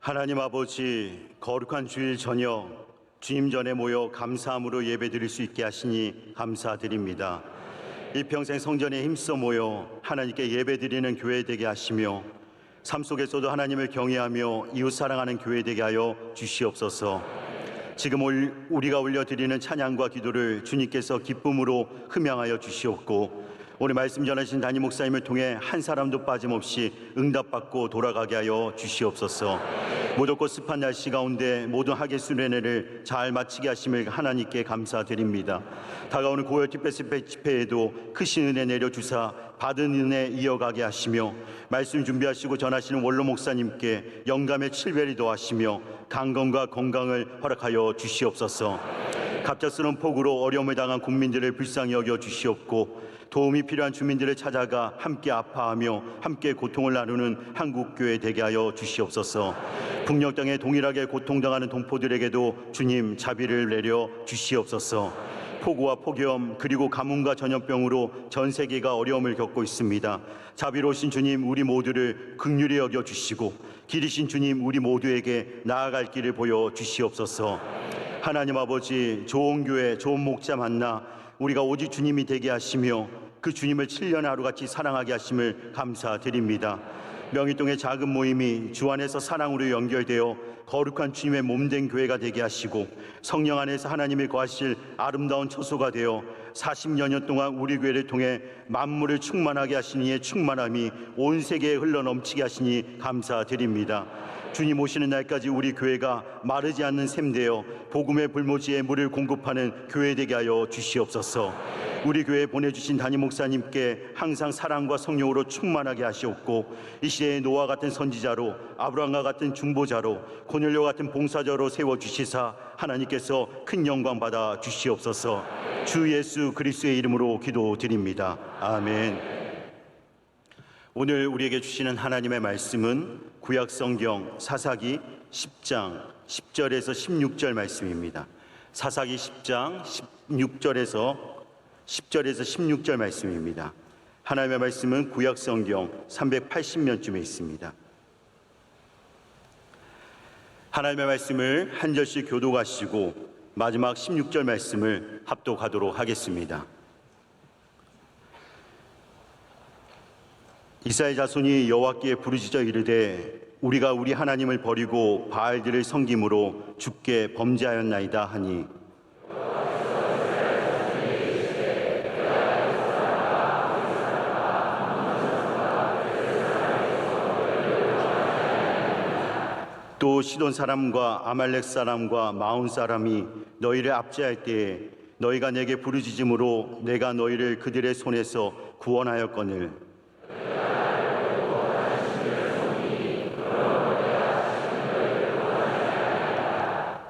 하나님 아버지, 거룩한 주일 저녁 주님 전에 모여 감사함으로 예배드릴 수 있게 하시니 감사드립니다. 일평생 성전에 힘써 모여 하나님께 예배드리는 교회 되게 하시며 삶 속에서도 하나님을 경외하며 이웃 사랑하는 교회 되게 하여 주시옵소서. 지금 우리가 올려드리는 찬양과 기도를 주님께서 기쁨으로 흠양하여 주시옵고, 오늘 말씀 전하신 담임 목사님을 통해 한 사람도 빠짐없이 응답받고 돌아가게 하여 주시옵소서. 무덥고 습한 날씨 가운데 모든 학예 수련회를 잘 마치게 하심을 하나님께 감사드립니다. 다가오는 9월 특별 집회에도 크신 은혜 내려주사 받은 은혜 이어가게 하시며, 말씀 준비하시고 전하시는 원로 목사님께 영감의 칠배를 더하시며 강건과 건강을 허락하여 주시옵소서. 갑작스러운 폭우로 어려움을 당한 국민들을 불쌍히 여겨 주시옵고, 도움이 필요한 주민들을 찾아가 함께 아파하며 함께 고통을 나누는 한국교회 되게 하여 주시옵소서. 북녘 땅에 동일하게 고통당하는 동포들에게도 주님 자비를 내려 주시옵소서. 폭우와 폭염 그리고 가뭄과 전염병으로 전 세계가 어려움을 겪고 있습니다. 자비로우신 주님, 우리 모두를 긍휼히 여겨 주시고 길이신 주님, 우리 모두에게 나아갈 길을 보여 주시옵소서. 하나님 아버지, 좋은 교회, 좋은 목자 만나 우리가 오직 주님이 되게 하시며 그 주님을 7년 하루같이 사랑하게 하심을 감사드립니다. 명희동의 작은 모임이 주 안에서 사랑으로 연결되어 거룩한 주님의 몸된 교회가 되게 하시고, 성령 안에서 하나님이 거하실 아름다운 처소가 되어 40여 년 동안 우리 교회를 통해 만물을 충만하게 하신 이의 충만함이 온 세계에 흘러넘치게 하시니 감사드립니다. 주님 오시는 날까지 우리 교회가 마르지 않는 샘 되어 복음의 불모지에 물을 공급하는 교회 되게 하여 주시옵소서. 우리 교회에 보내주신 담임 목사님께 항상 사랑과 성령으로 충만하게 하시옵고, 이 시대에 노아 같은 선지자로, 아브라함과 같은 중보자로, 고넬료 같은 봉사자로 세워주시사 하나님께서 큰 영광 받아 주시옵소서. 주 예수 그리스도의 이름으로 기도드립니다. 아멘. 오늘 우리에게 주시는 하나님의 말씀은 구약성경 사사기 10장 10절에서 16절 말씀입니다. 사사기 10장 10절에서 16절 말씀입니다. 하나님의 말씀은 구약성경 380면쯤에 있습니다. 하나님의 말씀을 한 절씩 교독하시고 마지막 16절 말씀을 합독하도록 하겠습니다. 이스라엘 자손이 여호와께 부르짖어 이르되 우리가 우리 하나님을 버리고 바알들을 섬김으로 주께 범죄하였나이다 하니, 또 시돈 사람과 아말렉 사람과 마온 사람이 너희를 압제할 때에 너희가 내게 부르짖음으로 내가 너희를 그들의 손에서 구원하였거늘,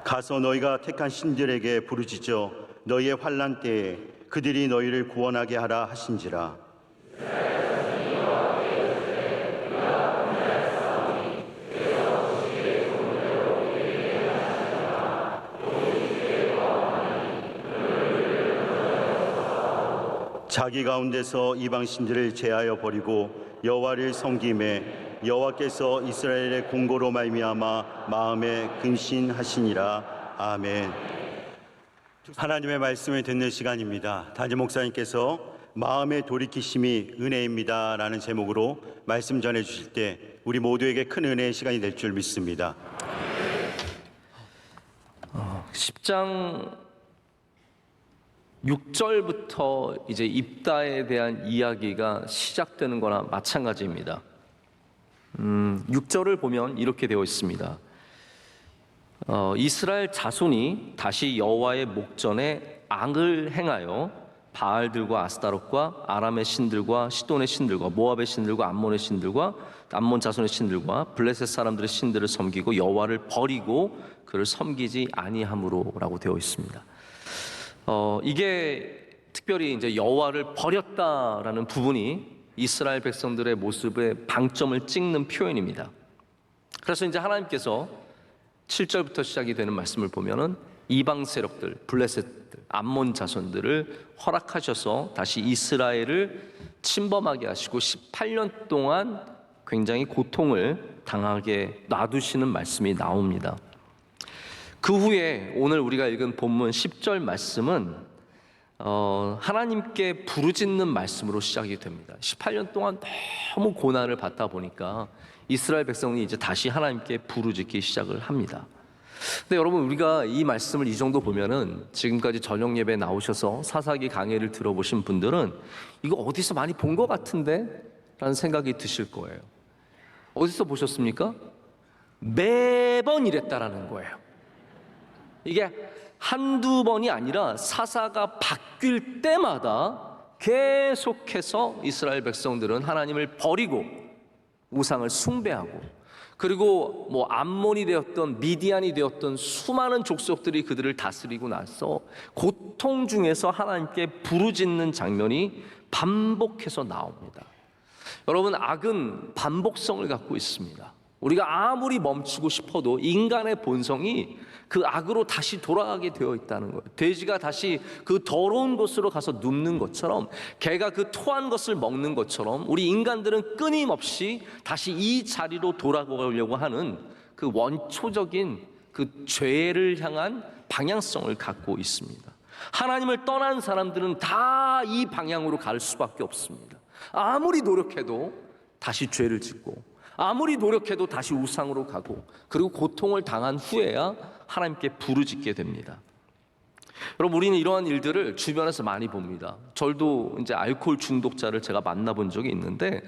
가서 너희가 택한 신들에게 부르짖어 너희의 환난 때에 그들이 너희를 구원하게 하라 하신지라. 자기 가운데서 이방 신들을 제하여 버리고 여호와를 섬김에 여호와께서 이스라엘의 공고로 말미암아 마음에 근신하시니라. 아멘. 하나님의 말씀을 듣는 시간입니다. 담임 목사님께서 마음의 돌이키심이 은혜입니다 라는 제목으로 말씀 전해 주실 때 우리 모두에게 큰 은혜의 시간이 될 줄 믿습니다. 10장 6절부터 이제 입다에 대한 이야기가 시작되는 거나 마찬가지입니다. 6절을 보면 이렇게 되어 있습니다. 이스라엘 자손이 다시 여호와의 목전에 악을 행하여 바알들과 아스타롯과 아람의 신들과 시돈의 신들과 모압의 신들과 암몬의 신들과 암몬 자손의 신들과 블레셋 사람들의 신들을 섬기고 여호와를 버리고 그를 섬기지 아니함으로라고 되어 있습니다. 이게 특별히 이제 여호와를 버렸다라는 부분이 이스라엘 백성들의 모습에 방점을 찍는 표현입니다. 그래서 이제 하나님께서 7절부터 시작이 되는 말씀을 보면은 이방 세력들, 블레셋들, 암몬 자손들을 허락하셔서 다시 이스라엘을 침범하게 하시고 18년 동안 굉장히 고통을 당하게 놔두시는 말씀이 나옵니다. 그 후에 오늘 우리가 읽은 본문 10절 말씀은 하나님께 부르짖는 말씀으로 시작이 됩니다. 18년 동안 너무 고난을 받다 보니까 이스라엘 백성이 이제 다시 하나님께 부르짖기 시작을 합니다. 근데 여러분, 우리가 이 말씀을 이 정도 보면은 지금까지 저녁 예배 나오셔서 사사기 강해를 들어보신 분들은 이거 어디서 많이 본 것 같은데? 라는 생각이 드실 거예요. 어디서 보셨습니까? 매번 이랬다라는 거예요. 이게 한두 번이 아니라 사사가 바뀔 때마다 계속해서 이스라엘 백성들은 하나님을 버리고 우상을 숭배하고, 그리고 뭐 암몬이 되었던 미디안이 되었던 수많은 족속들이 그들을 다스리고 나서 고통 중에서 하나님께 부르짖는 장면이 반복해서 나옵니다. 여러분, 악은 반복성을 갖고 있습니다. 우리가 아무리 멈추고 싶어도 인간의 본성이 그 악으로 다시 돌아가게 되어 있다는 거예요. 돼지가 다시 그 더러운 곳으로 가서 눕는 것처럼, 개가 그 토한 것을 먹는 것처럼 우리 인간들은 끊임없이 다시 이 자리로 돌아가려고 하는 그 원초적인 그 죄를 향한 방향성을 갖고 있습니다. 하나님을 떠난 사람들은 다 이 방향으로 갈 수밖에 없습니다. 아무리 노력해도 다시 죄를 짓고, 아무리 노력해도 다시 우상으로 가고, 그리고 고통을 당한 후에야 하나님께 부르짖게 됩니다. 여러분, 우리는 이러한 일들을 주변에서 많이 봅니다. 저도 이제 알코올 중독자를 제가 만나본 적이 있는데,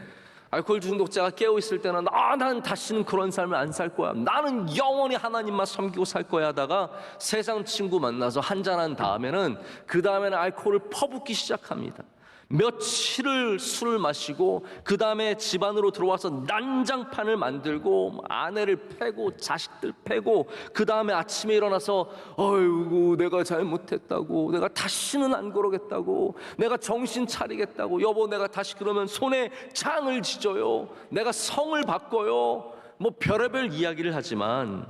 알코올 중독자가 깨어 있을 때는 나는 다시는 그런 삶을 안 살 거야, 나는 영원히 하나님만 섬기고 살 거야 하다가 세상 친구 만나서 한잔한 다음에는 그 다음에는 알코올을 퍼붓기 시작합니다. 며칠을 술을 마시고 그 다음에 집 안으로 들어와서 난장판을 만들고 아내를 패고 자식들 패고, 그 다음에 아침에 일어나서 어이구 내가 잘못했다고, 내가 다시는 안 그러겠다고, 내가 정신 차리겠다고, 여보 내가 다시 그러면 손에 장을 지져요, 내가 성을 바꿔요, 뭐 별의별 이야기를 하지만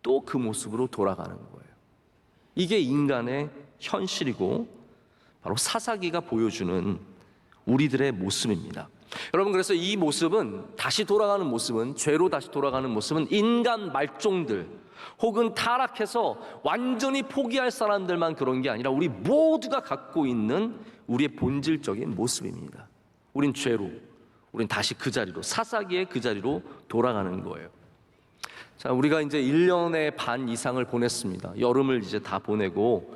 또 그 모습으로 돌아가는 거예요. 이게 인간의 현실이고 바로 사사기가 보여주는 우리들의 모습입니다. 여러분, 그래서 이 모습은, 다시 돌아가는 모습은, 죄로 다시 돌아가는 모습은 인간 말종들 혹은 타락해서 완전히 포기할 사람들만 그런 게 아니라 우리 모두가 갖고 있는 우리의 본질적인 모습입니다. 우린 죄로, 우린 다시 그 자리로, 사사기의 그 자리로 돌아가는 거예요. 자, 우리가 이제 1년의 반 이상을 보냈습니다. 여름을 이제 다 보내고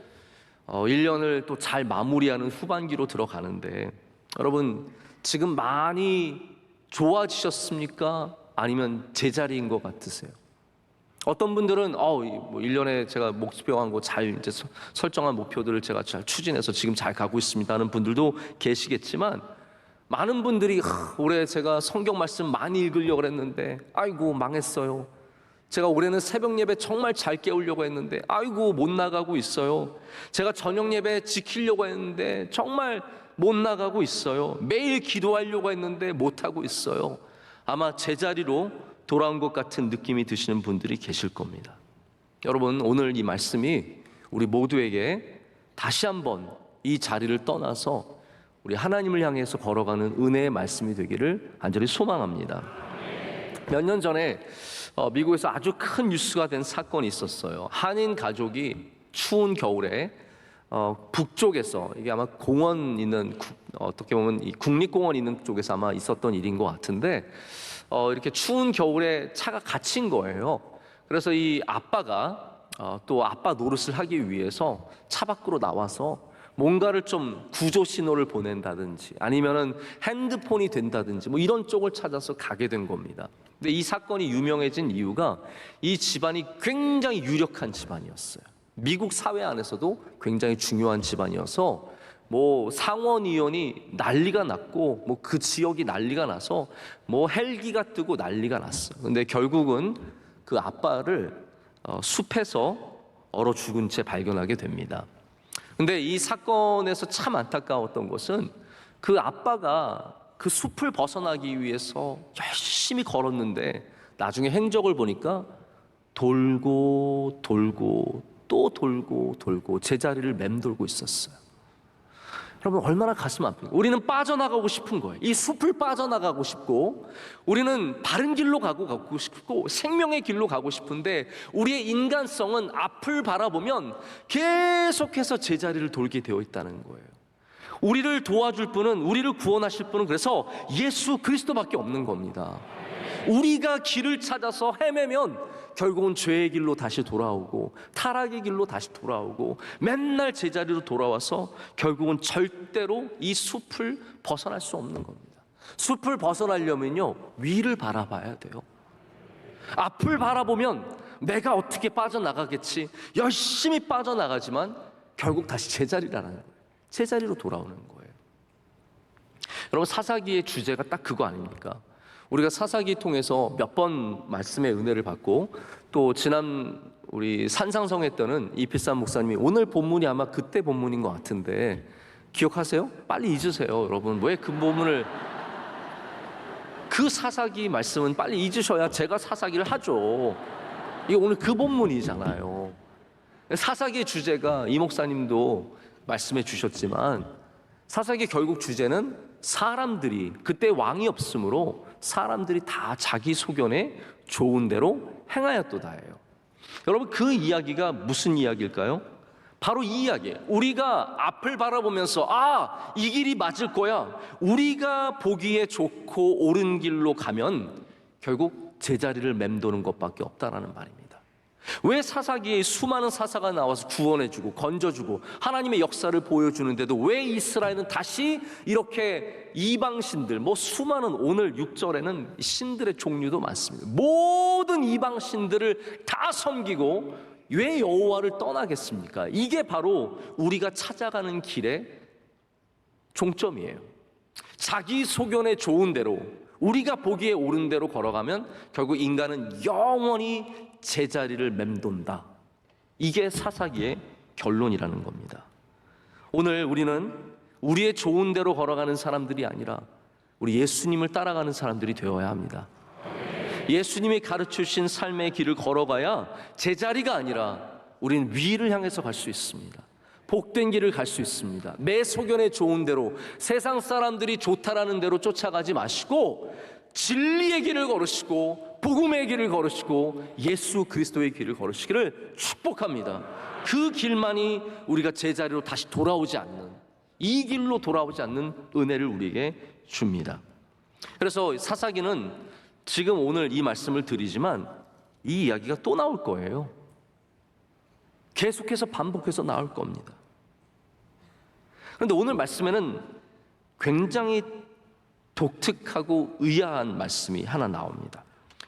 1년을 또 잘 마무리하는 후반기로 들어가는데, 여러분 지금 많이 좋아지셨습니까? 아니면 제자리인 것 같으세요? 어떤 분들은 뭐 1년에 제가 목표한 거 잘 이제 설정한 목표들을 제가 잘 추진해서 지금 잘 가고 있습니다 하는 분들도 계시겠지만, 많은 분들이 올해 제가 성경 말씀 많이 읽으려고 했는데 아이고 망했어요. 제가 올해는 새벽 예배 정말 잘 깨우려고 했는데 아이고 못 나가고 있어요. 제가 저녁 예배 지키려고 했는데 정말 못 나가고 있어요. 매일 기도하려고 했는데 못 하고 있어요. 아마 제자리로 돌아온 것 같은 느낌이 드시는 분들이 계실 겁니다. 여러분, 오늘 이 말씀이 우리 모두에게 다시 한번 이 자리를 떠나서 우리 하나님을 향해서 걸어가는 은혜의 말씀이 되기를 간절히 소망합니다. 몇 년 전에 미국에서 아주 큰 뉴스가 된 사건이 있었어요. 한인 가족이 추운 겨울에 북쪽에서, 이게 아마 공원 있는, 어떻게 보면 이 국립공원 있는 쪽에서 아마 있었던 일인 것 같은데, 이렇게 추운 겨울에 차가 갇힌 거예요. 그래서 이 아빠가 또 아빠 노릇을 하기 위해서 차 밖으로 나와서 뭔가를 좀 구조 신호를 보낸다든지 아니면은 핸드폰이 된다든지 뭐 이런 쪽을 찾아서 가게 된 겁니다. 근데 이 사건이 유명해진 이유가 이 집안이 굉장히 유력한 집안이었어요. 미국 사회 안에서도 굉장히 중요한 집안이어서 뭐 상원의원이 난리가 났고 뭐 그 지역이 난리가 나서 뭐 헬기가 뜨고 난리가 났어요. 근데 결국은 그 아빠를 숲에서 얼어 죽은 채 발견하게 됩니다. 근데 이 사건에서 참 안타까웠던 것은 그 아빠가 그 숲을 벗어나기 위해서 열심히 걸었는데 나중에 행적을 보니까 돌고 돌고 또 돌고 돌고 제자리를 맴돌고 있었어요. 여러분 얼마나 가슴 아프고 우리는 빠져나가고 싶은 거예요. 이 숲을 빠져나가고 싶고 우리는 바른 길로 가고 싶고 생명의 길로 가고 싶은데 우리의 인간성은 앞을 바라보면 계속해서 제자리를 돌게 되어 있다는 거예요. 우리를 도와줄 분은, 우리를 구원하실 분은 그래서 예수 그리스도밖에 없는 겁니다. 우리가 길을 찾아서 헤매면 결국은 죄의 길로 다시 돌아오고 타락의 길로 다시 돌아오고 맨날 제자리로 돌아와서 결국은 절대로 이 숲을 벗어날 수 없는 겁니다. 숲을 벗어나려면요, 위를 바라봐야 돼요. 앞을 바라보면 내가 어떻게 빠져나가겠지, 열심히 빠져나가지만 결국 다시 제자리라는 거예요. 제자리로 돌아오는 거예요. 여러분, 사사기의 주제가 딱 그거 아닙니까? 우리가 사사기 통해서 몇 번 말씀의 은혜를 받고 또 지난 우리 산상성회 때는 이필삼 목사님이 오늘 본문이 아마 그때 본문인 것 같은데 기억하세요? 빨리 잊으세요, 여러분. 왜 그 본문을, 그 사사기 말씀은 빨리 잊으셔야 제가 사사기를 하죠. 이게 오늘 그 본문이잖아요. 사사기의 주제가 이 목사님도 말씀해 주셨지만 사사기의 결국 주제는 사람들이, 그때 왕이 없으므로 사람들이 다 자기 소견에 좋은 대로 행하였도다예요. 여러분, 그 이야기가 무슨 이야기일까요? 바로 이 이야기예요. 우리가 앞을 바라보면서 이 길이 맞을 거야, 우리가 보기에 좋고 옳은 길로 가면 결국 제자리를 맴도는 것밖에 없다라는 말입니다. 왜 사사기에 수많은 사사가 나와서 구원해주고 건져주고 하나님의 역사를 보여주는데도 왜 이스라엘은 다시 이렇게 이방신들, 수많은, 오늘 6절에는 신들의 종류도 많습니다. 모든 이방신들을 다 섬기고 왜 여호와를 떠나겠습니까? 이게 바로 우리가 찾아가는 길의 종점이에요. 자기 소견에 좋은 대로, 우리가 보기에 옳은 대로 걸어가면 결국 인간은 영원히 제자리를 맴돈다. 이게 사사기의 결론이라는 겁니다. 오늘 우리는 우리의 좋은 대로 걸어가는 사람들이 아니라 우리 예수님을 따라가는 사람들이 되어야 합니다. 예수님이 가르치신 삶의 길을 걸어가야 제자리가 아니라 우리는 위를 향해서 갈 수 있습니다. 복된 길을 갈 수 있습니다. 내 소견에 좋은 대로, 세상 사람들이 좋다라는 대로 쫓아가지 마시고 진리의 길을 걸으시고 복음의 길을 걸으시고 예수 그리스도의 길을 걸으시기를 축복합니다. 그 길만이 우리가 제자리로 다시 돌아오지 않는, 이 길로 돌아오지 않는 은혜를 우리에게 줍니다. 그래서 사사기는 지금 오늘 이 말씀을 드리지만 이 이야기가 또 나올 거예요. 계속해서 반복해서 나올 겁니다. 그런데 오늘 말씀에는 굉장히 독특하고 의아한 말씀이 하나 나옵니다.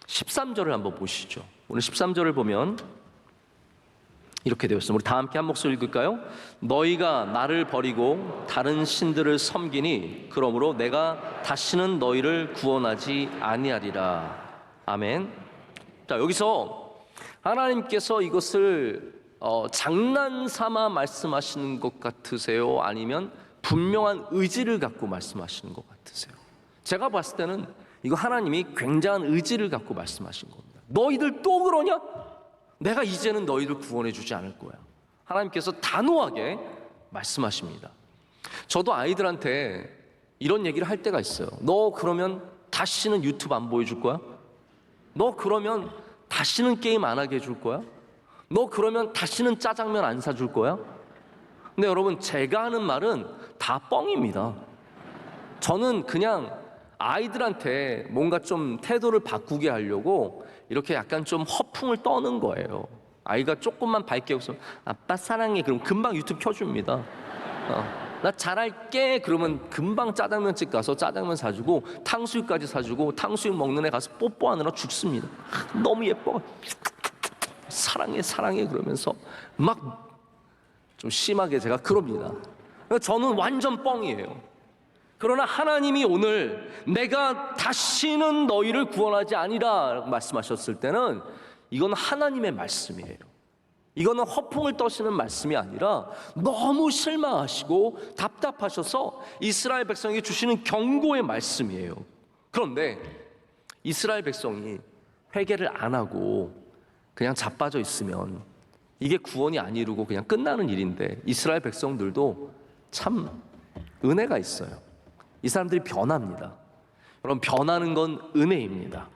13절을 한번 보시죠. 오늘 13절을 보면 이렇게 되어 있습니다. 우리 다 함께 한 목소리 읽을까요? 너희가 나를 버리고 다른 신들을 섬기니 그러므로 내가 다시는 너희를 구원하지 아니하리라. 아멘. 자, 여기서 하나님께서 이것을 장난삼아 말씀하시는 것 같으세요? 아니면 분명한 의지를 갖고 말씀하시는 것 같으세요? 제가 봤을 때는 이거 하나님이 굉장한 의지를 갖고 말씀하신 겁니다. 너희들 또 그러냐? 내가 이제는 너희들 구원해 주지 않을 거야. 하나님께서 단호하게 말씀하십니다. 저도 아이들한테 이런 얘기를 할 때가 있어요. 너 그러면 다시는 유튜브 안 보여줄 거야? 너 그러면 다시는 게임 안 하게 해줄 거야? 너 그러면 다시는 짜장면 안 사줄 거야? 근데 여러분, 제가 하는 말은 다 뻥입니다. 저는 그냥 아이들한테 뭔가 좀 태도를 바꾸게 하려고 이렇게 약간 좀 허풍을 떠는 거예요. 아이가 조금만 밝게 웃으면 아빠 사랑해, 그럼 금방 유튜브 켜줍니다. 나 잘할게, 그러면 금방 짜장면집 가서 짜장면 사주고 탕수육까지 사주고 탕수육 먹는 애 가서 뽀뽀하느라 죽습니다. 너무 예뻐, 사랑해 사랑해 그러면서 막 좀 심하게 제가 그럽니다. 저는 완전 뻥이에요. 그러나 하나님이 오늘 내가 다시는 너희를 구원하지 아니라 라고 말씀하셨을 때는 이건 하나님의 말씀이에요. 이거는 허풍을 떠시는 말씀이 아니라 너무 실망하시고 답답하셔서 이스라엘 백성에게 주시는 경고의 말씀이에요. 그런데 이스라엘 백성이 회개를 안 하고 그냥 자빠져 있으면 이게 구원이 안 이루고 그냥 끝나는 일인데 이스라엘 백성들도 참 은혜가 있어요. 이 사람들이 변합니다. 여러분, 변하는 건 은혜입니다.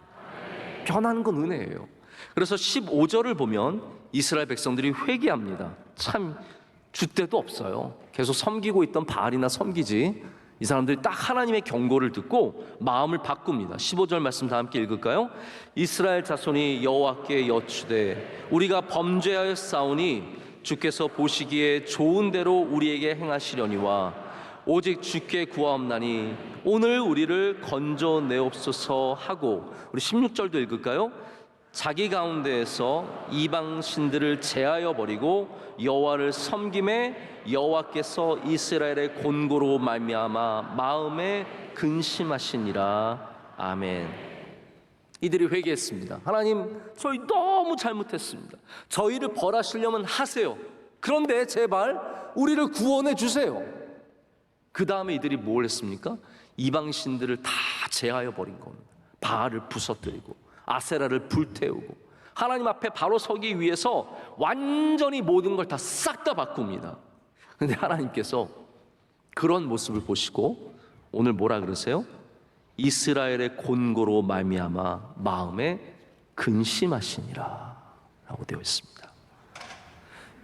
변하는 건 은혜예요. 그래서 15절을 보면 이스라엘 백성들이 회개합니다. 참 줏대도 없어요. 계속 섬기고 있던 바알이나 섬기지. 이 사람들이 딱 하나님의 경고를 듣고 마음을 바꿉니다. 15절 말씀 다 함께 읽을까요? 이스라엘 자손이 여호와께 여쭈되 우리가 범죄하였사오니 주께서 보시기에 좋은 대로 우리에게 행하시려니와 오직 주께 구하옵나니 오늘 우리를 건져내옵소서 하고, 우리 16절도 읽을까요? 자기 가운데에서 이방 신들을 제하여 버리고 여호와를 섬김에 여호와께서 이스라엘의 곤고로 말미암아 마음에 근심하시니라. 아멘. 이들이 회개했습니다. 하나님, 저희 너무 잘못했습니다. 저희를 벌하시려면 하세요. 그런데 제발 우리를 구원해 주세요. 그 다음에 이들이 뭘 했습니까? 이방 신들을 다 제하여 버린 겁니다. 바알을 부서뜨리고 아세라를 불태우고 하나님 앞에 바로 서기 위해서 완전히 모든 걸 다 싹 다 바꿉니다. 근데 하나님께서 그런 모습을 보시고 오늘 뭐라 그러세요? 이스라엘의 곤고로 말미암아 마음에 근심하시니라 라고 되어 있습니다.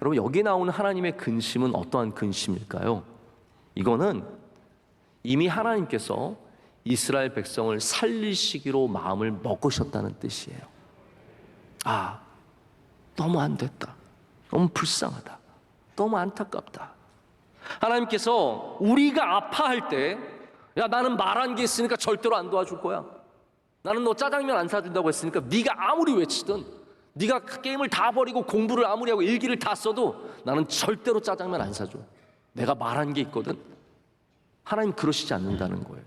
여러분, 여기 나오는 하나님의 근심은 어떠한 근심일까요? 이거는 이미 하나님께서 이스라엘 백성을 살리시기로 마음을 먹으셨다는 뜻이에요. 아, 너무 안 됐다. 너무 불쌍하다. 너무 안타깝다. 하나님께서 우리가 아파할 때, 야, 나는 말한 게 있으니까 절대로 안 도와줄 거야. 나는 너 짜장면 안 사준다고 했으니까 네가 아무리 외치든, 네가 게임을 다 버리고 공부를 아무리 하고 일기를 다 써도 나는 절대로 짜장면 안 사줘. 내가 말한 게 있거든. 하나님 그러시지 않는다는 거예요.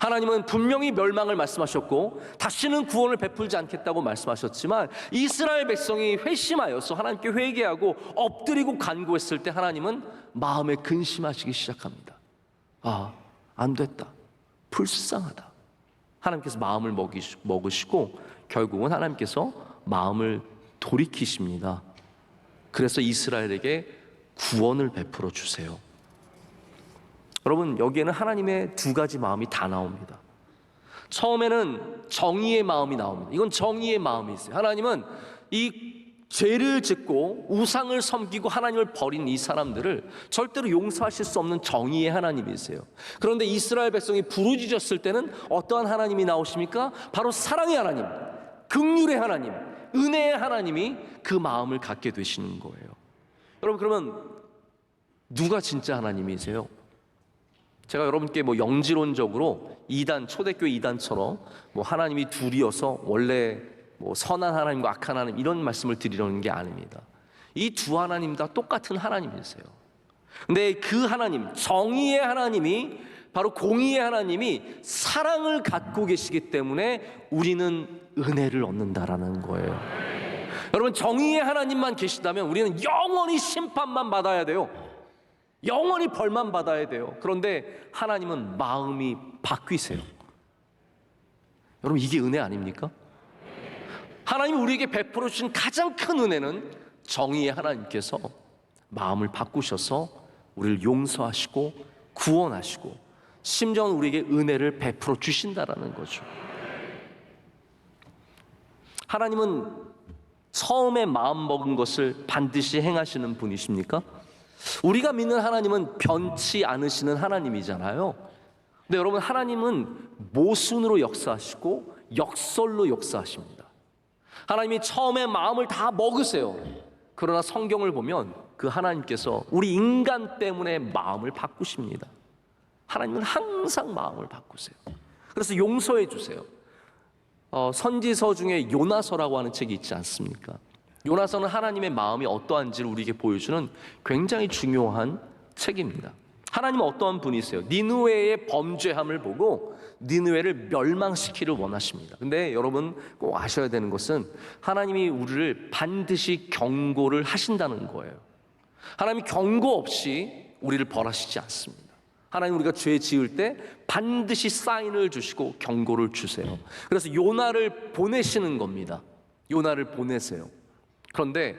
하나님은 분명히 멸망을 말씀하셨고 다시는 구원을 베풀지 않겠다고 말씀하셨지만, 이스라엘 백성이 회심하여서 하나님께 회개하고 엎드리고 간구했을 때 하나님은 마음에 근심하시기 시작합니다. 아, 안 됐다. 불쌍하다. 하나님께서 마음을 먹으시고 결국은 하나님께서 마음을 돌이키십니다. 그래서 이스라엘에게 구원을 베풀어 주세요. 여러분, 여기에는 하나님의 두 가지 마음이 다 나옵니다. 처음에는 정의의 마음이 나옵니다. 이건 정의의 마음이 있어요. 하나님은 이 죄를 짓고 우상을 섬기고 하나님을 버린 이 사람들을 절대로 용서하실 수 없는 정의의 하나님이세요. 그런데 이스라엘 백성이 부르짖었을 때는 어떠한 하나님이 나오십니까? 바로 사랑의 하나님, 긍휼의 하나님, 은혜의 하나님이 그 마음을 갖게 되시는 거예요. 여러분, 그러면 누가 진짜 하나님이세요? 제가 여러분께 영지론적으로 초대교회 이단처럼 하나님이 둘이어서 원래 선한 하나님과 악한 하나님 이런 말씀을 드리려는 게 아닙니다. 이 두 하나님 다 똑같은 하나님이세요. 근데 그 하나님, 정의의 하나님이, 바로 공의의 하나님이 사랑을 갖고 계시기 때문에 우리는 은혜를 얻는다라는 거예요. 여러분, 정의의 하나님만 계시다면 우리는 영원히 심판만 받아야 돼요. 영원히 벌만 받아야 돼요. 그런데 하나님은 마음이 바뀌세요. 여러분, 이게 은혜 아닙니까? 하나님이 우리에게 베풀어 주신 가장 큰 은혜는 정의의 하나님께서 마음을 바꾸셔서 우리를 용서하시고 구원하시고 심지어는 우리에게 은혜를 베풀어 주신다라는 거죠. 하나님은 처음에 마음 먹은 것을 반드시 행하시는 분이십니까? 우리가 믿는 하나님은 변치 않으시는 하나님이잖아요. 근데 여러분, 하나님은 모순으로 역사하시고 역설로 역사하십니다. 하나님이 처음에 마음을 다 먹으세요. 그러나 성경을 보면 그 하나님께서 우리 인간 때문에 마음을 바꾸십니다. 하나님은 항상 마음을 바꾸세요. 그래서 용서해 주세요. 선지서 중에 요나서라고 하는 책이 있지 않습니까? 요나서는 하나님의 마음이 어떠한지를 우리에게 보여주는 굉장히 중요한 책입니다. 하나님은 어떠한 분이세요? 니느웨의 범죄함을 보고 니느웨를 멸망시키기를 원하십니다. 근데 여러분 꼭 아셔야 되는 것은 하나님이 우리를 반드시 경고를 하신다는 거예요. 하나님이 경고 없이 우리를 벌하시지 않습니다. 하나님, 우리가 죄 지을 때 반드시 사인을 주시고 경고를 주세요. 그래서 요나를 보내시는 겁니다. 요나를 보내세요. 그런데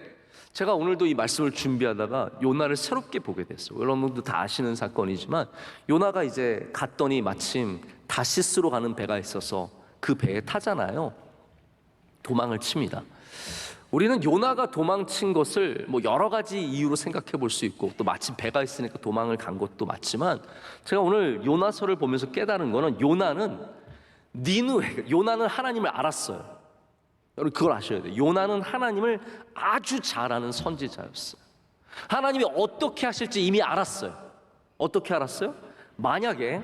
제가 오늘도 이 말씀을 준비하다가 요나를 새롭게 보게 됐어요. 여러분도 다 아시는 사건이지만 요나가 이제 갔더니 마침 다시스로 가는 배가 있어서 그 배에 타잖아요. 도망을 칩니다. 우리는 요나가 도망친 것을 뭐 여러 가지 이유로 생각해 볼 수 있고, 또 마침 배가 있으니까 도망을 간 것도 맞지만, 제가 오늘 요나서를 보면서 깨달은 거는 요나는 하나님을 알았어요. 여러분 그걸 아셔야 돼요. 요나는 하나님을 아주 잘 아는 선지자였어요. 하나님이 어떻게 하실지 이미 알았어요. 어떻게 알았어요? 만약에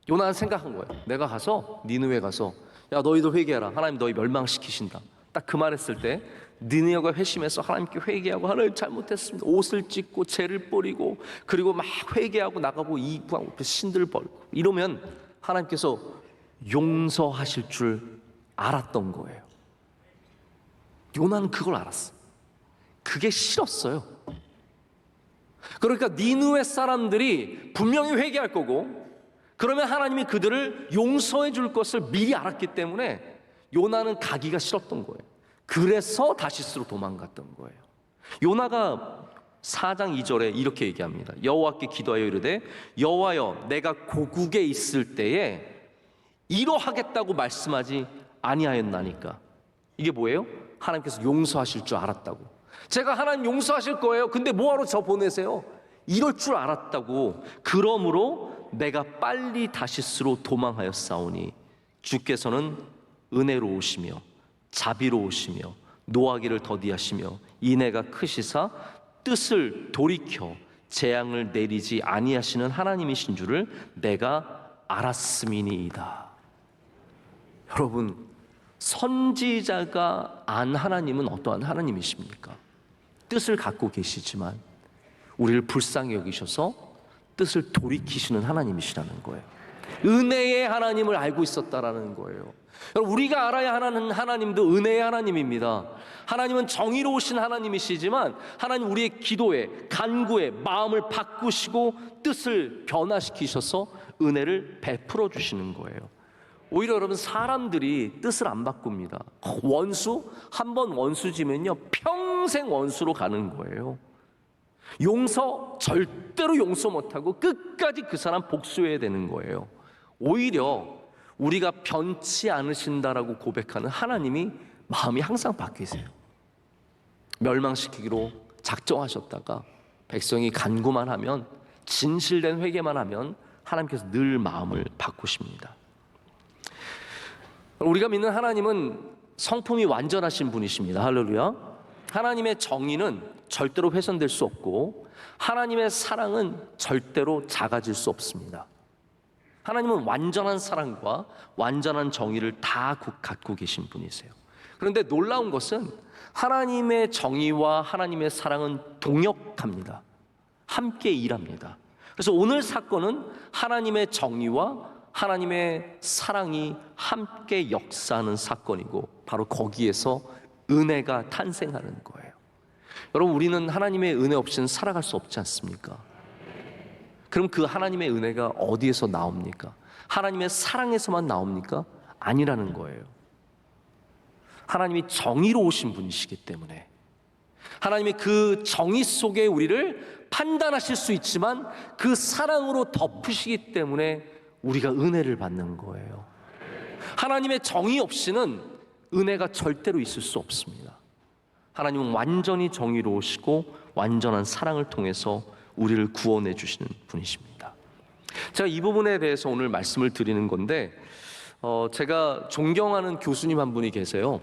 요나는 생각한 거예요. 내가 가서 니느웨 가서 야 너희들 회개하라. 하나님 너희 멸망시키신다. 딱 그 말했을 때 느헤미야가 회심해서 하나님께 회개하고, 하나님 잘못했습니다. 옷을 찢고 죄를 뿌리고 그리고 막 회개하고 나가고 이구하고 신들 벌고 이러면 하나님께서 용서하실 줄 알았던 거예요. 요나는 그걸 알았어. 그게 싫었어요. 그러니까 니느웨 사람들이 분명히 회개할 거고, 그러면 하나님이 그들을 용서해 줄 것을 미리 알았기 때문에 요나는 가기가 싫었던 거예요. 그래서 다시스로 도망갔던 거예요. 요나가 4장 2절에 이렇게 얘기합니다. 여호와께 기도하여 이르되 여호와여 내가 고국에 있을 때에 이러하겠다고 말씀하지 아니하였나니까. 이게 뭐예요? 하나님께서 용서하실 줄 알았다고. 제가 하나님 용서하실 거예요. 근데 뭐하러 저 보내세요? 이럴 줄 알았다고. 그러므로 내가 빨리 다시스로 도망하였사오니 주께서는 은혜로우시며 자비로우시며 노하기를 더디하시며 인애가 크시사 뜻을 돌이켜 재앙을 내리지 아니하시는 하나님이신 줄을 내가 알았음이니이다. 여러분, 선지자가 안 하나님은 어떠한 하나님이십니까? 뜻을 갖고 계시지만 우리를 불쌍히 여기셔서 뜻을 돌이키시는 하나님이시라는 거예요. 은혜의 하나님을 알고 있었다라는 거예요. 여러분, 우리가 알아야 하는 하나님도 은혜의 하나님입니다. 하나님은 정의로우신 하나님이시지만 하나님 우리의 기도에, 간구에 마음을 바꾸시고 뜻을 변화시키셔서 은혜를 베풀어 주시는 거예요. 오히려 여러분, 사람들이 뜻을 안 바꿉니다. 원수, 한번 원수 지면요 평생 원수로 가는 거예요. 절대로 용서 못하고 끝까지 그 사람 복수해야 되는 거예요. 오히려 우리가 변치 않으신다라고 고백하는 하나님이 마음이 항상 바뀌세요. 멸망시키기로 작정하셨다가 백성이 간구만 하면, 진실된 회개만 하면 하나님께서 늘 마음을 바꾸십니다. 우리가 믿는 하나님은 성품이 완전하신 분이십니다. 할렐루야. 하나님의 정의는 절대로 훼손될 수 없고 하나님의 사랑은 절대로 작아질 수 없습니다. 하나님은 완전한 사랑과 완전한 정의를 다 갖고 계신 분이세요. 그런데 놀라운 것은 하나님의 정의와 하나님의 사랑은 동역합니다. 함께 일합니다. 그래서 오늘 사건은 하나님의 정의와 하나님의 사랑이 함께 역사하는 사건이고, 바로 거기에서 은혜가 탄생하는 거예요. 여러분, 우리는 하나님의 은혜 없이는 살아갈 수 없지 않습니까? 그럼 그 하나님의 은혜가 어디에서 나옵니까? 하나님의 사랑에서만 나옵니까? 아니라는 거예요. 하나님이 정의로우신 분이시기 때문에, 하나님이 그 정의 속에 우리를 판단하실 수 있지만 그 사랑으로 덮으시기 때문에 우리가 은혜를 받는 거예요. 하나님의 정의 없이는 은혜가 절대로 있을 수 없습니다. 하나님은 완전히 정의로우시고 완전한 사랑을 통해서 우리를 구원해 주시는 분이십니다. 제가 이 부분에 대해서 오늘 말씀을 드리는 건데, 제가 존경하는 교수님 한 분이 계세요.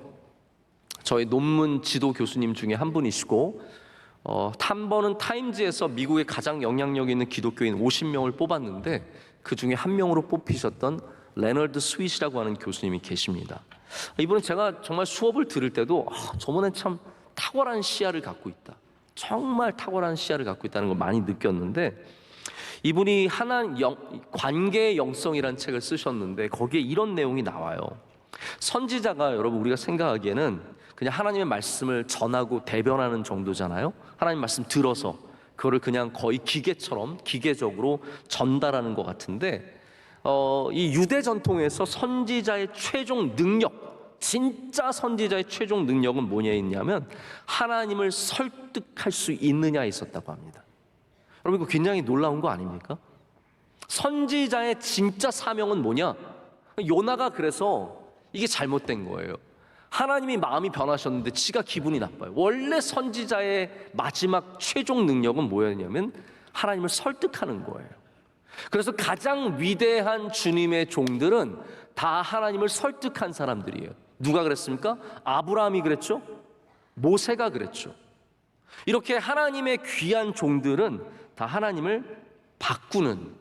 저희 논문 지도 교수님 중에 한 분이시고, 한 번은 타임즈에서 미국의 가장 영향력 있는 기독교인 50명을 뽑았는데 그 중에 한 명으로 뽑히셨던 레너드 스윗이라고 하는 교수님이 계십니다. 이분은 제가 정말 수업을 들을 때도 저번엔 참 탁월한 시야를 갖고 있다, 정말 탁월한 시야를 갖고 있다는 걸 많이 느꼈는데, 이분이 관계의 영성이라는 책을 쓰셨는데 거기에 이런 내용이 나와요. 선지자가, 여러분, 우리가 생각하기에는 그냥 하나님의 말씀을 전하고 대변하는 정도잖아요. 하나님 말씀 들어서 그거를 그냥 거의 기계처럼 기계적으로 전달하는 것 같은데, 이 유대 전통에서 선지자의 최종 능력, 진짜 선지자의 최종 능력은 뭐냐에 있냐면 하나님을 설득할 수 있느냐에 있었다고 합니다. 여러분 이거 굉장히 놀라운 거 아닙니까? 선지자의 진짜 사명은 뭐냐? 요나가 그래서 이게 잘못된 거예요. 하나님이 마음이 변하셨는데 지가 기분이 나빠요. 원래 선지자의 마지막 최종 능력은 뭐였냐면 하나님을 설득하는 거예요. 그래서 가장 위대한 주님의 종들은 다 하나님을 설득한 사람들이에요. 누가 그랬습니까? 아브라함이 그랬죠? 모세가 그랬죠. 이렇게 하나님의 귀한 종들은 다 하나님을 바꾸는,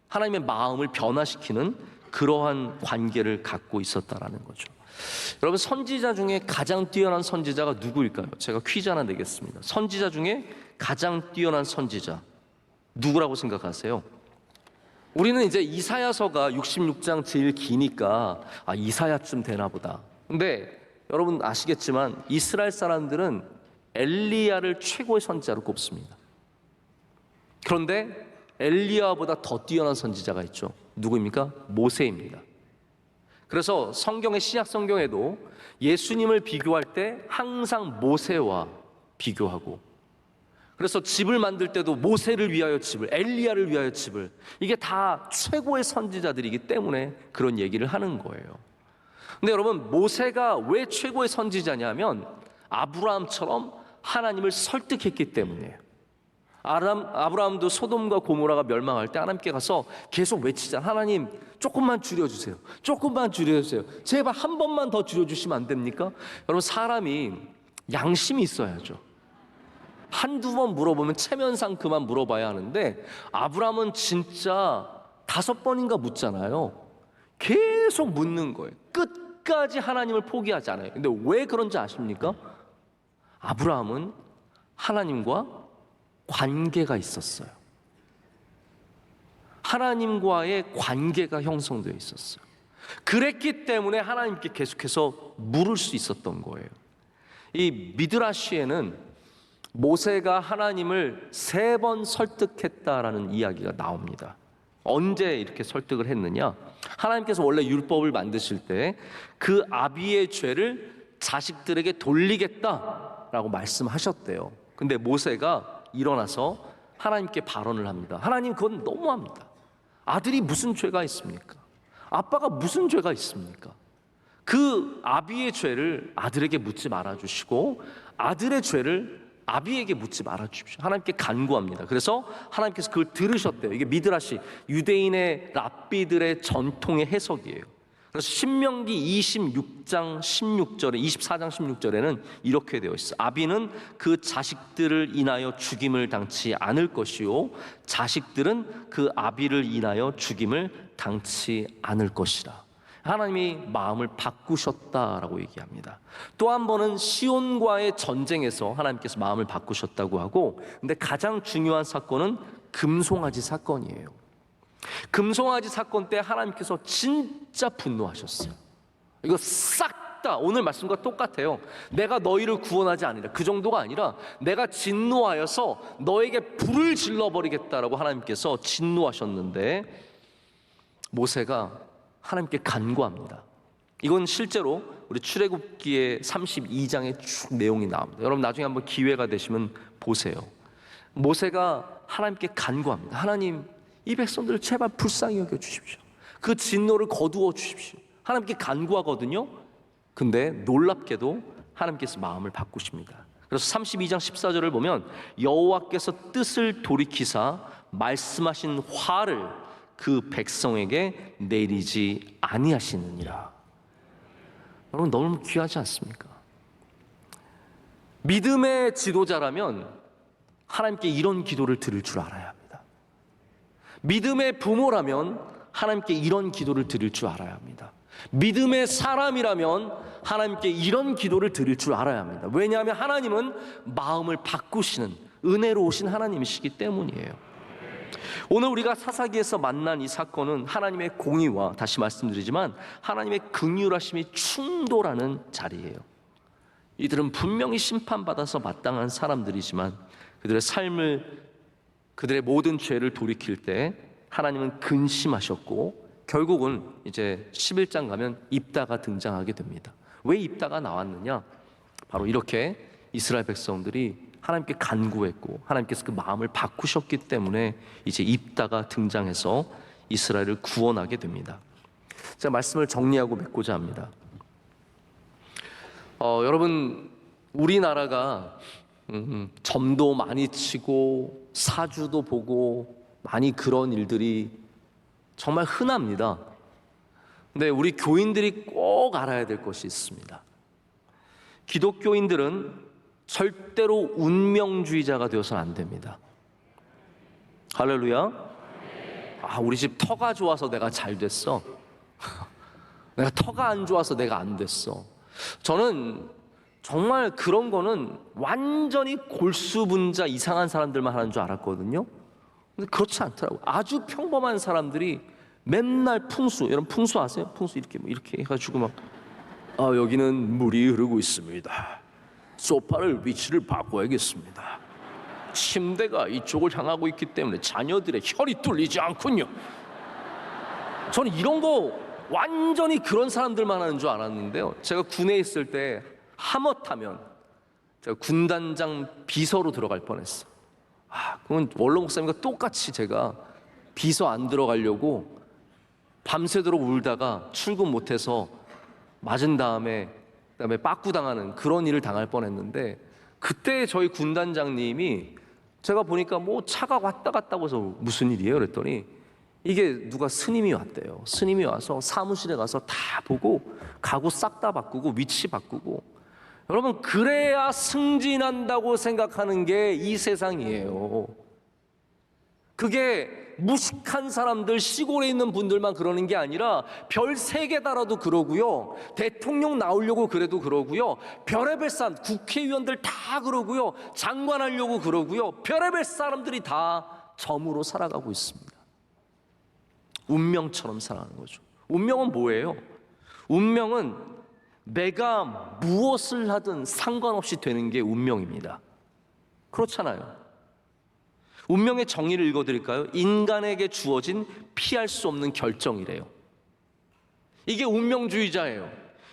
하나님의 마음을 변화시키는 그러한 관계를 갖고 있었다라는 거죠. 여러분 선지자 중에 가장 뛰어난 선지자가 누구일까요? 제가 퀴즈 하나 내겠습니다. 선지자 중에 가장 뛰어난 선지자 누구라고 생각하세요? 우리는 이제 이사야서가 66장 제일 기니까 이사야쯤 되나 보다. 근데 여러분 아시겠지만 이스라엘 사람들은 엘리야를 최고의 선지자로 꼽습니다. 그런데 엘리야보다 더 뛰어난 선지자가 있죠. 누구입니까? 모세입니다. 그래서 성경의 신약 성경에도 예수님을 비교할 때 항상 모세와 비교하고, 그래서 집을 만들 때도 모세를 위하여 집을, 엘리야를 위하여 집을, 이게 다 최고의 선지자들이기 때문에 그런 얘기를 하는 거예요. 근데 여러분 모세가 왜 최고의 선지자냐면 아브라함처럼 하나님을 설득했기 때문이에요. 아브라함도 소돔과 고모라가 멸망할 때 하나님께 가서 계속 외치잖아. 하나님 조금만 줄여주세요. 조금만 줄여주세요. 제발 한 번만 더 줄여주시면 안 됩니까? 여러분 사람이 양심이 있어야죠. 한두 번 물어보면 체면상 그만 물어봐야 하는데 아브라함은 진짜 5번인가 묻잖아요. 계속 묻는 거예요. 끝까지 하나님을 포기하지 않아요. 근데 왜 그런지 아십니까? 아브라함은 하나님과 관계가 있었어요. 하나님과의 관계가 형성되어 있었어요. 그랬기 때문에 하나님께 계속해서 물을 수 있었던 거예요. 이 미드라시에는 모세가 하나님을 3번 설득했다라는 이야기가 나옵니다. 언제 이렇게 설득을 했느냐? 하나님께서 원래 율법을 만드실 때 그 아비의 죄를 자식들에게 돌리겠다라고 말씀하셨대요. 근데 모세가 일어나서 하나님께 발언을 합니다. 하나님 그건 너무합니다. 아들이 무슨 죄가 있습니까? 아빠가 무슨 죄가 있습니까? 그 아비의 죄를 아들에게 묻지 말아주시고 아들의 죄를 아비에게 묻지 말아주십시오. 하나님께 간구합니다. 그래서 하나님께서 그걸 들으셨대요. 이게 미드라시, 유대인의 랍비들의 전통의 해석이에요. 그래서 신명기 26장 16절에 24장 16절에는 이렇게 되어 있어요. 아비는 그 자식들을 인하여 죽임을 당치 않을 것이요 자식들은 그 아비를 인하여 죽임을 당치 않을 것이라. 하나님이 마음을 바꾸셨다라고 얘기합니다. 또 한 번은 시온과의 전쟁에서 하나님께서 마음을 바꾸셨다고 하고, 근데 가장 중요한 사건은 금송아지 사건이에요. 금송아지 사건 때 하나님께서 진짜 분노하셨어요. 이거 싹 다 오늘 말씀과 똑같아요. 내가 너희를 구원하지 않으리라. 그 정도가 아니라 내가 진노하여서 너에게 불을 질러버리겠다라고 하나님께서 진노하셨는데 모세가 하나님께 간구합니다. 이건 실제로 우리 출애굽기의 32장에 쭉 내용이 나옵니다. 여러분 나중에 한번 기회가 되시면 보세요. 모세가 하나님께 간구합니다. 하나님 이 백성들을 제발 불쌍히 여겨 주십시오. 그 진노를 거두어 주십시오. 하나님께 간구하거든요. 근데 놀랍게도 하나님께서 마음을 바꾸십니다. 그래서 32장 14절을 보면 여호와께서 뜻을 돌이키사 말씀하신 화를 그 백성에게 내리지 아니하시느니라. 여러분 너무 귀하지 않습니까? 믿음의 지도자라면 하나님께 이런 기도를 드릴 줄 알아야 합니다. 믿음의 부모라면 하나님께 이런 기도를 드릴 줄 알아야 합니다. 믿음의 사람이라면 하나님께 이런 기도를 드릴 줄 알아야 합니다. 왜냐하면 하나님은 마음을 바꾸시는 은혜로우신 하나님이시기 때문이에요. 오늘 우리가 사사기에서 만난 이 사건은 하나님의 공의와, 다시 말씀드리지만 하나님의 긍휼하심이 충돌하는 자리예요. 이들은 분명히 심판받아서 마땅한 사람들이지만 그들의 삶을, 그들의 모든 죄를 돌이킬 때 하나님은 근심하셨고 결국은 이제 11장 가면 입다가 등장하게 됩니다. 왜 입다가 나왔느냐? 바로 이렇게 이스라엘 백성들이 하나님께 간구했고 하나님께서 그 마음을 바꾸셨기 때문에 이제 입다가 등장해서 이스라엘을 구원하게 됩니다. 제가 말씀을 정리하고 맺고자 합니다. 여러분, 우리나라가 점도 많이 치고 사주도 보고 많이 그런 일들이 정말 흔합니다. 근데 우리 교인들이 꼭 알아야 될 것이 있습니다. 기독교인들은 절대로 운명주의자가 되어서는 안 됩니다. 할렐루야. 우리 집 터가 좋아서 내가 잘 됐어. 내가 터가 안 좋아서 내가 안 됐어. 저는 정말 그런 거는 완전히 골수분자 이상한 사람들만 하는 줄 알았거든요. 근데 그렇지 않더라고요. 아주 평범한 사람들이 맨날 풍수, 여러분 풍수 아세요? 풍수 이렇게 해가지고 막 여기는 물이 흐르고 있습니다. 소파를 위치를 바꿔야겠습니다. 침대가 이쪽을 향하고 있기 때문에 자녀들의 혈이 뚫리지 않군요. 저는 이런 거 완전히 그런 사람들만 하는 줄 알았는데요. 제가 군에 있을 때 하마터면 제가 군단장 비서로 들어갈 뻔했어. 그건 원로 목사님과 똑같이 제가 비서 안 들어가려고 밤새도록 울다가 출근 못해서 맞은 다음에 그다음에 빠꾸당하는 그런 일을 당할 뻔했는데, 그때 저희 군단장님이 제가 보니까 뭐 차가 왔다 갔다 해서 무슨 일이에요? 그랬더니 이게 누가 스님이 왔대요. 스님이 와서 사무실에 가서 다 보고 가구 싹 다 바꾸고 위치 바꾸고. 여러분, 그래야 승진한다고 생각하는 게 이 세상이에요. 그게 무식한 사람들, 시골에 있는 분들만 그러는 게 아니라 별 3개 달아도 그러고요, 대통령 나오려고 그래도 그러고요, 별의별 사람, 국회의원들 다 그러고요, 장관 하려고 그러고요, 별의별 사람들이 다 점으로 살아가고 있습니다. 운명처럼 살아가는 거죠. 운명은 뭐예요? 운명은 내가 무엇을 하든 상관없이 되는 게 운명입니다. 그렇잖아요. 운명의 정의를 읽어드릴까요? 인간에게 주어진 피할 수 없는 결정이래요. 이게 운명주의자예요.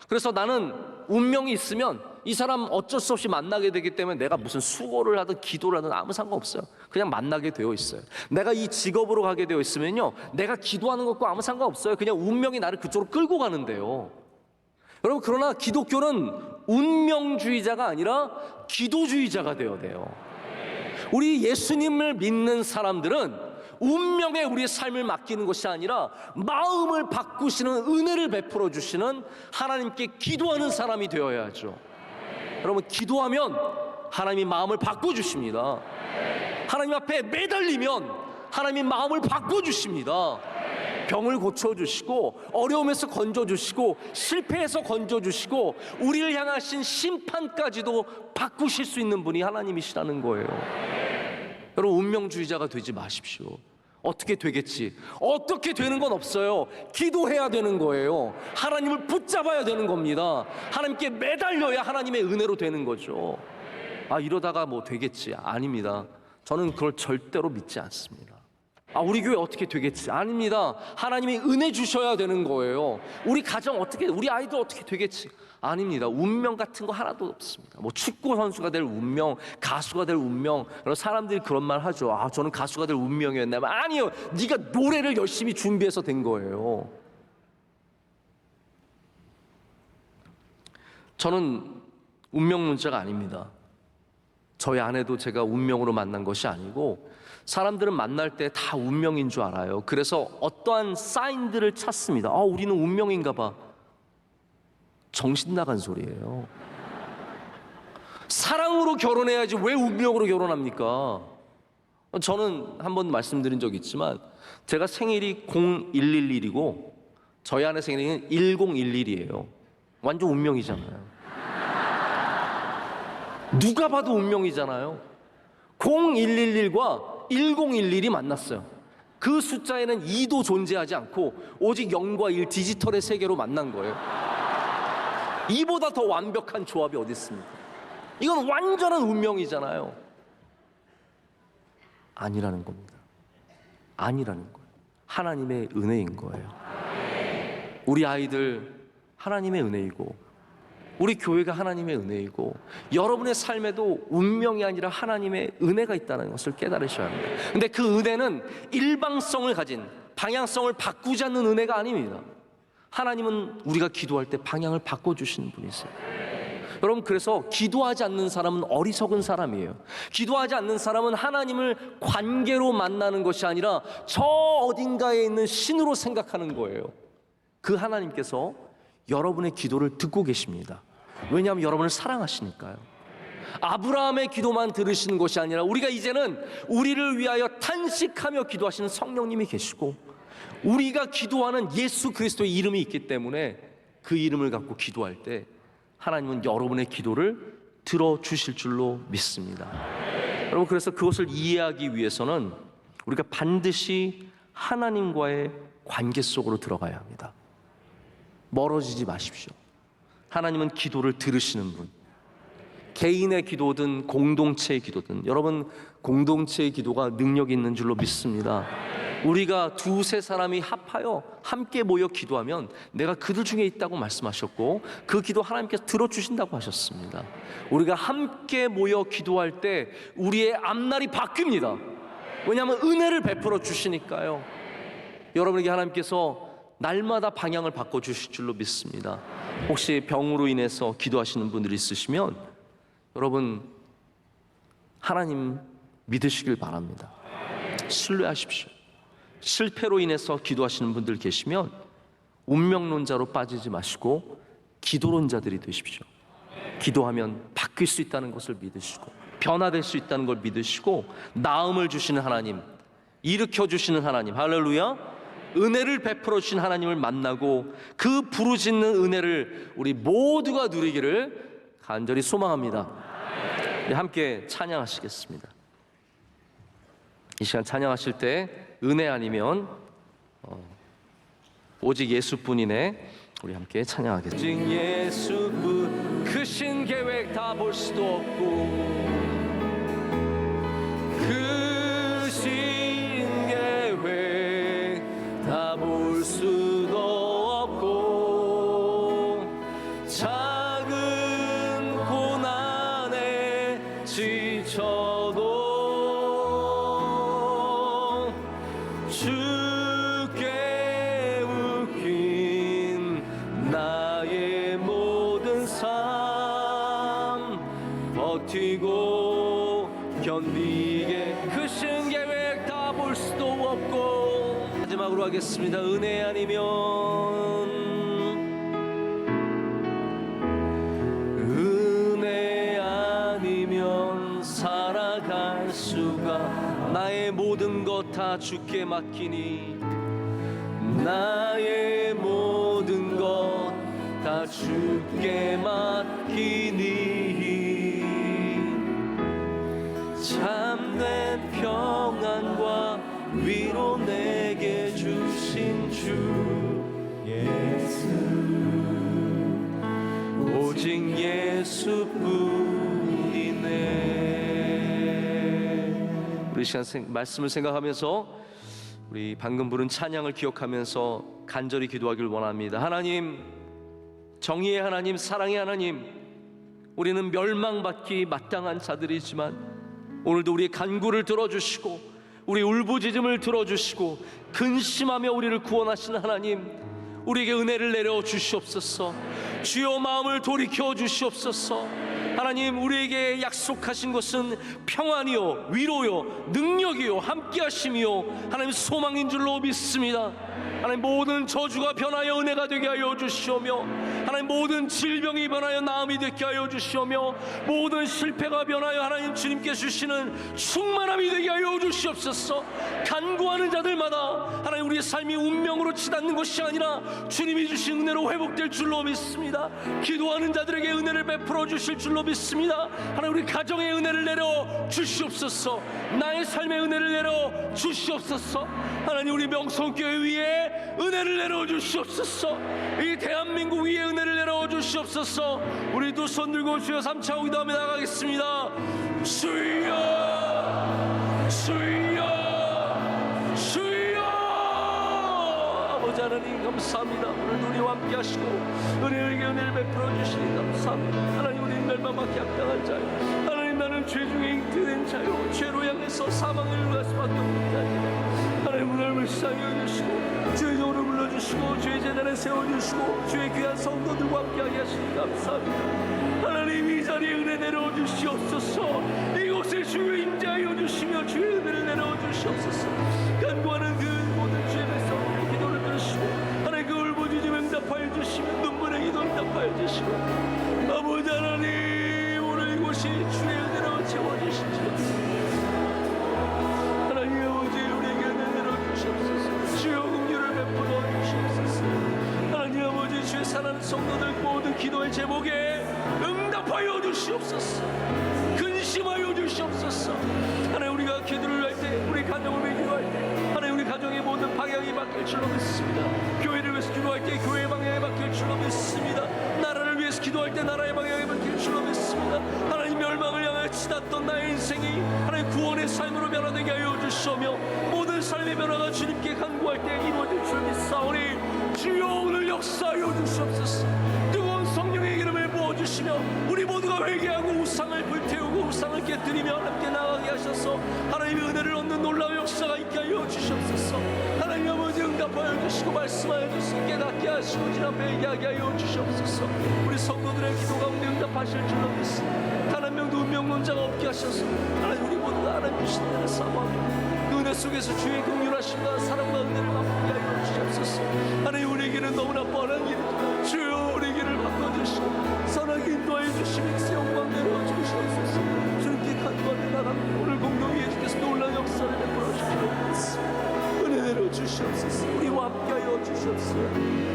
그래서 나는 운명이 있으면 이 사람 어쩔 수 없이 만나게 되기 때문에 내가 무슨 수고를 하든 기도를 하든 아무 상관없어요. 그냥 만나게 되어 있어요. 내가 이 직업으로 가게 되어 있으면요, 내가 기도하는 것과 아무 상관없어요. 그냥 운명이 나를 그쪽으로 끌고 가는데요. 여러분, 그러나 기독교는 운명주의자가 아니라 기도주의자가 되어야 돼요. 우리 예수님을 믿는 사람들은 운명에 우리의 삶을 맡기는 것이 아니라 마음을 바꾸시는, 은혜를 베풀어 주시는 하나님께 기도하는 사람이 되어야죠. 여러분, 기도하면 하나님이 마음을 바꿔주십니다. 하나님 앞에 매달리면 하나님이 마음을 바꿔주십니다. 병을 고쳐주시고, 어려움에서 건져주시고, 실패해서 건져주시고, 우리를 향하신 심판까지도 바꾸실 수 있는 분이 하나님이시라는 거예요. 여러분, 운명주의자가 되지 마십시오. 어떻게 되겠지? 어떻게 되는 건 없어요. 기도해야 되는 거예요. 하나님을 붙잡아야 되는 겁니다. 하나님께 매달려야 하나님의 은혜로 되는 거죠. 이러다가 뭐 되겠지? 아닙니다. 저는 그걸 절대로 믿지 않습니다. 우리 교회 어떻게 되겠지? 아닙니다. 하나님이 은혜 주셔야 되는 거예요. 우리 가정 어떻게, 우리 아이들 어떻게 되겠지? 아닙니다. 운명 같은 거 하나도 없습니다. 뭐 축구 선수가 될 운명, 가수가 될 운명. 사람들이 그런 말 하죠. 저는 가수가 될 운명이었나요? 아니요. 네가 노래를 열심히 준비해서 된 거예요. 저는 운명론자가 아닙니다. 저희 아내도 제가 운명으로 만난 것이 아니고, 사람들은 만날 때 다 운명인 줄 알아요. 그래서 어떠한 사인들을 찾습니다. 우리는 운명인가 봐. 정신 나간 소리예요. 사랑으로 결혼해야지 왜 운명으로 결혼합니까? 저는 한번 말씀드린 적 있지만, 제가 생일이 0111이고 저희 아내 생일은 1011이에요. 완전 운명이잖아요. 누가 봐도 운명이잖아요. 0111과 1011이 만났어요. 그 숫자에는 2도 존재하지 않고 오직 0과 1, 디지털의 세계로 만난 거예요. 이보다 더 완벽한 조합이 어디 있습니까? 이건 완전한 운명이잖아요. 아니라는 겁니다. 아니라는 거예요. 하나님의 은혜인 거예요. 우리 아이들 하나님의 은혜이고, 우리 교회가 하나님의 은혜이고 여러분의 삶에도 운명이 아니라 하나님의 은혜가 있다는 것을 깨달으셔야 합니다. 근데 그 은혜는 일방성을 가진, 방향성을 바꾸지 않는 은혜가 아닙니다. 하나님은 우리가 기도할 때 방향을 바꿔주시는 분이세요. 여러분, 그래서 기도하지 않는 사람은 어리석은 사람이에요. 기도하지 않는 사람은 하나님을 관계로 만나는 것이 아니라 저 어딘가에 있는 신으로 생각하는 거예요. 그 하나님께서 여러분의 기도를 듣고 계십니다. 왜냐하면 여러분을 사랑하시니까요. 아브라함의 기도만 들으시는 것이 아니라 우리가 이제는 우리를 위하여 탄식하며 기도하시는 성령님이 계시고, 우리가 기도하는 예수 그리스도의 이름이 있기 때문에 그 이름을 갖고 기도할 때 하나님은 여러분의 기도를 들어주실 줄로 믿습니다. 여러분, 그래서 그것을 이해하기 위해서는 우리가 반드시 하나님과의 관계 속으로 들어가야 합니다. 멀어지지 마십시오. 하나님은 기도를 들으시는 분. 개인의 기도든 공동체의 기도든, 여러분, 공동체의 기도가 능력이 있는 줄로 믿습니다. 우리가 두세 사람이 합하여 함께 모여 기도하면 내가 그들 중에 있다고 말씀하셨고, 그 기도 하나님께서 들어주신다고 하셨습니다. 우리가 함께 모여 기도할 때 우리의 앞날이 바뀝니다. 왜냐하면 은혜를 베풀어 주시니까요. 여러분에게 하나님께서 날마다 방향을 바꿔주실 줄로 믿습니다. 혹시 병으로 인해서 기도하시는 분들이 있으시면 여러분, 하나님 믿으시길 바랍니다. 신뢰하십시오. 실패로 인해서 기도하시는 분들 계시면 운명론자로 빠지지 마시고 기도론자들이 되십시오. 기도하면 바뀔 수 있다는 것을 믿으시고, 변화될 수 있다는 걸 믿으시고, 나음을 주시는 하나님, 일으켜 주시는 하나님, 할렐루야, 은혜를 베풀어 주신 하나님을 만나고 그 부르짖는 은혜를 우리 모두가 누리기를 간절히 소망합니다. 함께 찬양하시겠습니다. 이 시간 찬양하실 때 은혜 아니면 오직 예수뿐이네, 우리 함께 찬양하겠습니다. 오직 예수뿐, 그 신 계획 다 볼 수도 없고, 그 신 계획 다 볼 수도 없고, 작은 고난에 지쳐도 주께 웃긴 나의 모든 삶, 버티고 견디게 그 신 계획 다 볼 수도 없고. 마지막으로 하겠습니다. 은혜 아니면 살아갈 수가, 나의 모든 것 다 주께 맡기니, 나의 모든 것 다 주께 맡기니, 참된 평안과 위로 내게 주신 주 예수, 오직 예수뿐이네. 우리 시간 말씀을 생각하면서 우리 방금 부른 찬양을 기억하면서 간절히 기도하길 원합니다. 하나님, 정의의 하나님, 사랑의 하나님, 우리는 멸망받기 마땅한 자들이지만 오늘도 우리의 간구를 들어주시고 우리 울부짖음을 들어주시고 근심하며 우리를 구원하시는 하나님, 우리에게 은혜를 내려 주시옵소서. 주여, 마음을 돌이켜 주시옵소서. 하나님, 우리에게 약속하신 것은 평안이요, 위로요, 능력이요, 함께하심이요, 하나님 소망인 줄로 믿습니다. 하나님, 모든 저주가 변하여 은혜가 되게 하여 주시오며, 하나님 모든 질병이 변하여 나음이 되게 하여 주시오며, 모든 실패가 변하여 하나님 주님께 주시는 충만함이 되게 하여 주시옵소서. 간구하는 자들마다 하나님 우리의 삶이 운명으로 치닫는 것이 아니라 주님이 주신 은혜로 회복될 줄로 믿습니다. 기도하는 자들에게 은혜를 베풀어 주실 줄로 믿습니다. 하나님, 우리 가정에 은혜를 내려 주시옵소서. 나의 삶에 은혜를 내려 주시옵소서. 하나님, 우리 명성교회 위에 은혜를 내려 주시옵소서. 이 대한민국 위에 은혜를 내려 주시옵소서. 우리 두 손 들고 주여 삼창하고 기도하며 나가겠습니다. 주여, 주여, 주여. 아버지 하나님, 감사합니다. 오늘 우리와 함께 함께 하시고 은혜에게 은혜를 베풀어 주시니 감사합니다. 하나님, 우리 멸망받기 합당한 자요, 하나님, 나는 죄 중에 잉태된 자요, 죄로 향해서 사망을 이룰 수밖에 없는 자요, 하나님, 오늘 불쌍히 여기시고 주의 종으로 불러주시고 주의 재단에 세워주시고 주의 귀한 성도들과 함께하게 하시니 감사합니다. 하나님, 이 자리에 은혜 내려오 주시옵소서. 이곳에 주의 임재하여 주시며 주의 은혜를 내려오 주시옵소서. 간구하는 그 모든 주의 백성들의 기도를 들으시고 하나님, 그 울부짖음 응답하여 주시며 눈물의 기도 응답하여 주시고 아버지 하나님, 오늘 이곳이 주의 은혜로 채워주시옵소서. 하나님 아버지, 우리에게 은혜 내려주시옵소서. 주여 긍휼을 베풀어 주시옵소서. 하나님 아버지, 주의 사랑하는 성도들 모든 기도의 제목에 응답하여 주시옵소서. 근심하여 주시옵소서. 하나님, 우리가 기도를 할 때, 우리 가정을 위해 기도할 때 하나님, 우리 가정의 모든 방향이 바뀔 줄로 믿습니다. 교회를 위해서 기도할 때 교회의 방향이 바뀔 줄로 믿습니다. 나라를 위해서 기도할 때 나라의 방향이 바뀔 줄로 믿습니다. 하나님, 멸망을 향해 치닫던 나의 인생이 하나님 구원의 삶으로 변화되게 하여 주시오며 모든 삶의 변화가 주님께 간구할 때 이루어질 줄 믿사오니 주여 오늘 역사하여 주시옵소서. 뜨거운 성령의 기름을 부어주시며 우리 모두가 회개하고 우상을 불태우고 우상을 깨뜨리며 함께 나가게 하셔서 하나님의 은혜를 얻는 놀라운 역사가 있게 하여 주시옵소서. 하나님 아버지, 응답하여 주시고 말씀하여 주시고 깨닫게 하시고 지나며 얘기하게 하여 주시옵소서. 우리 성도들의 기도 가운데 응답하실 줄로 믿습니다. 단 한 명도 운명론자가 없게 하셔서 하나님, 우리 모두가 하나님 주신 은혜를 사모합니다. 그 은혜 속에서 주의 긍휼하심과 사랑과 은혜를 맛보게 하여 주시옵소서. 하나님, 우리에게는 너무나 뻔한 길이지만 주여 우리 길을 바꿔주시고 선하게 인도하여 주시며 영광 내려주시옵소서. 주님께 간구하며 나갑니다. 오늘 공동회에 주께서 놀라운 역사를 베풀어 주시옵소서. 말씀 은혜 내려 주시옵소서. 우리와 함께하여 주시옵소서.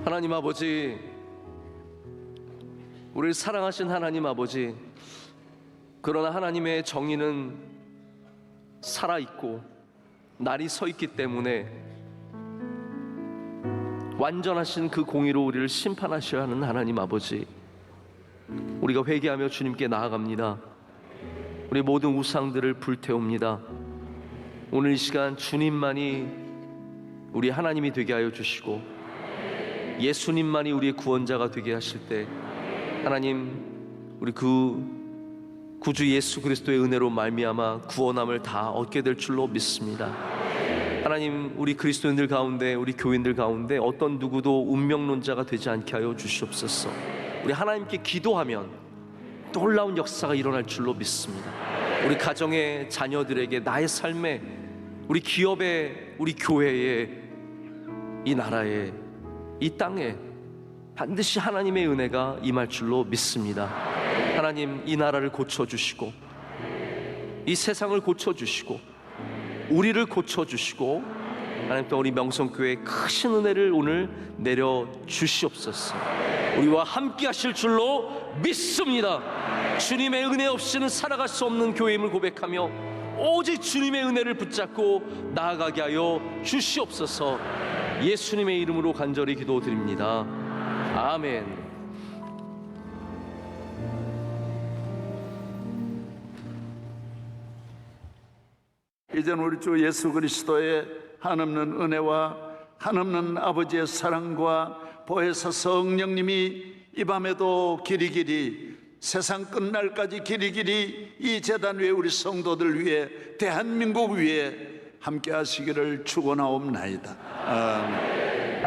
하나님 아버지, 우리를 사랑하신 하나님 아버지, 그러나 하나님의 정의는 살아있고 날이 서 있기 때문에 완전하신 그 공의로 우리를 심판하셔야 하는 하나님 아버지, 우리가 회개하며 주님께 나아갑니다. 우리 모든 우상들을 불태웁니다. 오늘 이 시간 주님만이 우리 하나님이 되게 하여 주시고 예수님만이 우리의 구원자가 되게 하실 때 하나님, 우리 그 구주 예수 그리스도의 은혜로 말미암아 구원함을 다 얻게 될 줄로 믿습니다. 하나님, 우리 그리스도인들 가운데, 우리 교인들 가운데 어떤 누구도 운명론자가 되지 않게 하여 주시옵소서. 우리 하나님께 기도하면 놀라운 역사가 일어날 줄로 믿습니다. 우리 가정의 자녀들에게, 나의 삶에, 우리 기업에, 우리 교회에, 이 나라에, 이 땅에 반드시 하나님의 은혜가 임할 줄로 믿습니다. 하나님, 이 나라를 고쳐주시고 이 세상을 고쳐주시고 우리를 고쳐주시고 하나님, 또 우리 명성교회에 크신 은혜를 오늘 내려주시옵소서. 우리와 함께 하실 줄로 믿습니다. 주님의 은혜 없이는 살아갈 수 없는 교회임을 고백하며 오직 주님의 은혜를 붙잡고 나아가게 하여 주시옵소서. 예수님의 이름으로 간절히 기도드립니다. 아멘. 이제는 우리 주 예수 그리스도의 한없는 은혜와 한없는 아버지의 사랑과 보혜사 성령님이 이 밤에도 길이길이 세상 끝날까지 길이길이 이 제단 위에 우리 성도들 위해, 대한민국 위에 함께 하시기를 축원하옵나이다. 아멘.